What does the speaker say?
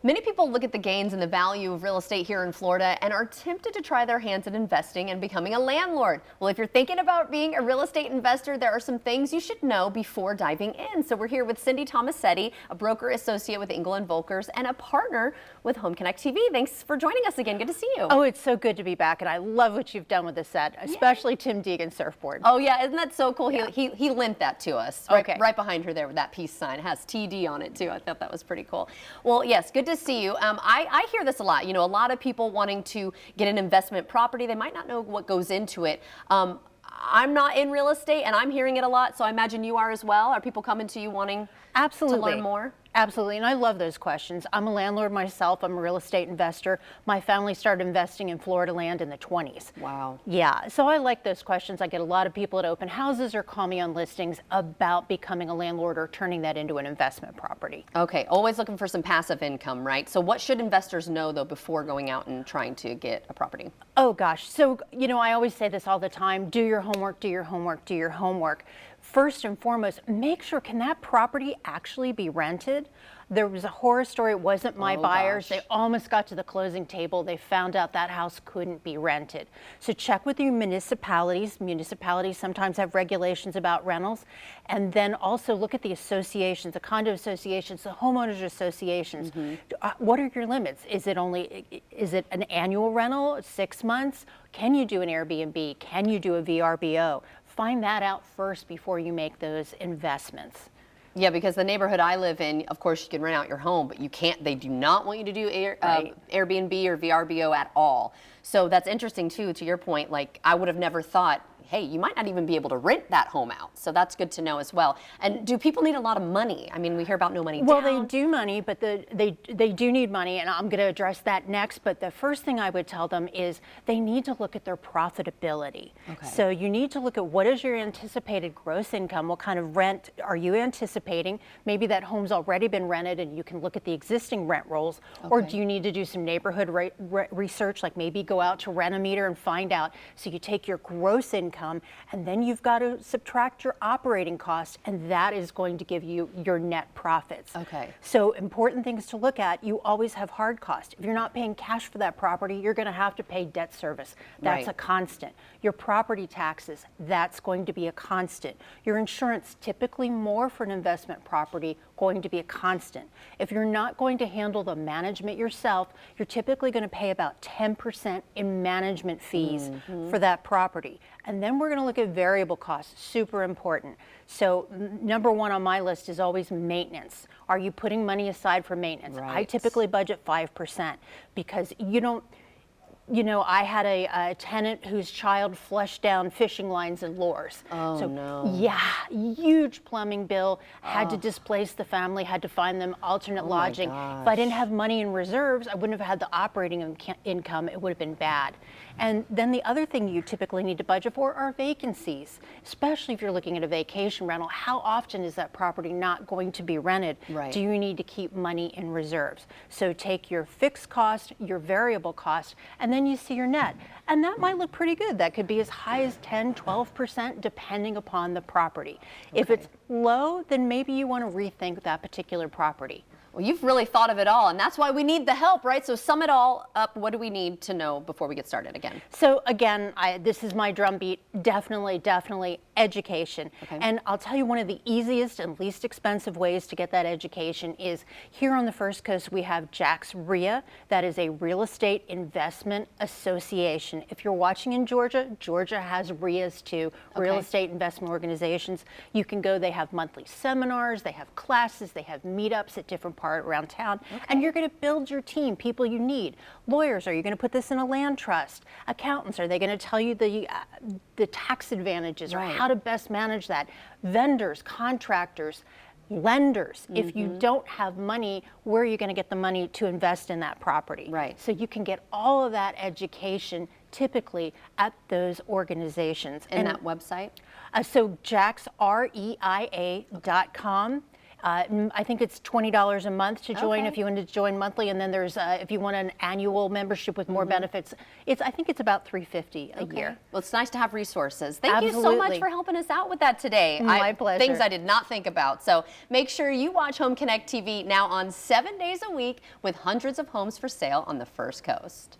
Many people look at the gains and the value of real estate here in Florida and are tempted to try their hands at investing and becoming a landlord. Well, if you're thinking about being a real estate investor, there are some things you should know before diving in. So we're here with Cyndy Tomassetti, a broker associate with Engel & Volkers and a partner with Home Connect TV. Thanks for joining us again. Good to see you. Oh, it's so good to be back, and I love what you've done with the set, especially Tim Deegan's surfboard. Oh yeah, isn't that so cool? Yeah. He lent that to us. Okay. Right behind her there with that peace sign. It has TD on it too. I thought that was pretty cool. Well, yes, good to see you. I hear this a lot. You know, a lot of people wanting to get an investment property, they might not know what goes into it. I'm not in real estate, and I'm hearing it a lot, so I imagine you are as well. Are people coming to you wanting to learn more? Absolutely, and I love those questions. I'm a landlord myself. I'm a real estate investor. My family started investing in Florida land in the 20s. Wow. Yeah, so I like those questions. I get a lot of people at open houses or call me on listings about becoming a landlord or turning that into an investment property. Okay, always looking for some passive income, right? So what should investors know, though, before going out and trying to get a property? Oh, gosh. So, you know, I always say this all the time. Do your homework, do your homework, do your homework. First and foremost, make sure, can that property actually be rented? There was a horror story. It wasn't my buyers. Gosh. They almost got to the closing table. They found out that house couldn't be rented. So check with your municipalities. Municipalities sometimes have regulations about rentals. And then also look at the associations, the condo associations, the homeowners associations. What are your limits? Is it an annual rental, 6 months? Can you do an Airbnb? Can you do a VRBO? Find that out first before you make those investments. Yeah, because the neighborhood I live in, of course, you can rent out your home, but you can't. They do not want you to do Airbnb or VRBO at all. So that's interesting too. To your point, like I would have never thought, hey, you might not even be able to rent that home out. So that's good to know as well. And do people need a lot of money? I mean, we hear about no money down. Well, they do money, but they do need money, and I'm going to address that next. But the first thing I would tell them is they need to look at their profitability. Okay. So you need to look at what is your anticipated gross income, what kind of rent are you anticipating? Maybe that home's already been rented and you can look at the existing rent rolls, or do you need to do some neighborhood research, like maybe go out to Rent-A-Meter and find out. So you take your gross income, and then you've got to subtract your operating costs, and that is going to give you your net profits. Okay. So important things to look at. You always have hard costs. If you're not paying cash for that property, you're going to have to pay debt service. That's a constant. Your property taxes, that's going to be a constant. Your insurance, typically more for an investment property, going to be a constant. If you're not going to handle the management yourself, you're typically going to pay about 10% in management fees for that property. And then we're going to look at variable costs, super important. So number one on my list is always maintenance. Are you putting money aside for maintenance? Right. I typically budget 5% because you know, I had a tenant whose child flushed down fishing lines and lures. Oh, so, no. Yeah, huge plumbing bill, had to displace the family, had to find them alternate lodging. If I didn't have money in reserves, I wouldn't have had the operating income. It would have been bad. And then the other thing you typically need to budget for are vacancies, especially if you're looking at a vacation rental. How often is that property not going to be rented? Right. Do you need to keep money in reserves? So take your fixed cost, your variable cost, and then you see your net. And that might look pretty good. That could be as high as 10, 12% depending upon the property. Okay. If it's low, then maybe you want to rethink that particular property. Well, you've really thought of it all, and that's why we need the help, right? So sum it all up. What do we need to know before we get started again? So again, this is my drumbeat. Definitely education. Okay. And I'll tell you, one of the easiest and least expensive ways to get that education is here on the First Coast, we have Jack's RIA. That is a Real Estate Investment Association. If you're watching in Georgia, Georgia has RIAs too, Real Estate Investment Organizations. You can go, they have monthly seminars, they have classes, they have meetups at different parts around town, and you're going to build your team, people you need. Lawyers, are you going to put this in a land trust? Accountants, are they going to tell you the tax advantages or how to best manage that? Vendors, contractors, lenders. If you don't have money, where are you going to get the money to invest in that property? Right. So you can get all of that education typically at those organizations. And that website? So jacksreia.com. I think it's $20 a month to join Okay. if you want to join monthly, and then there's if you want an annual membership with more benefits. I think it's about $350 a year. Well, it's nice to have resources. Thank you so much Absolutely. for helping us out with that today. My pleasure. Things I did not think about. So make sure you watch Home Connect TV now on 7 days a week with hundreds of homes for sale on the First Coast.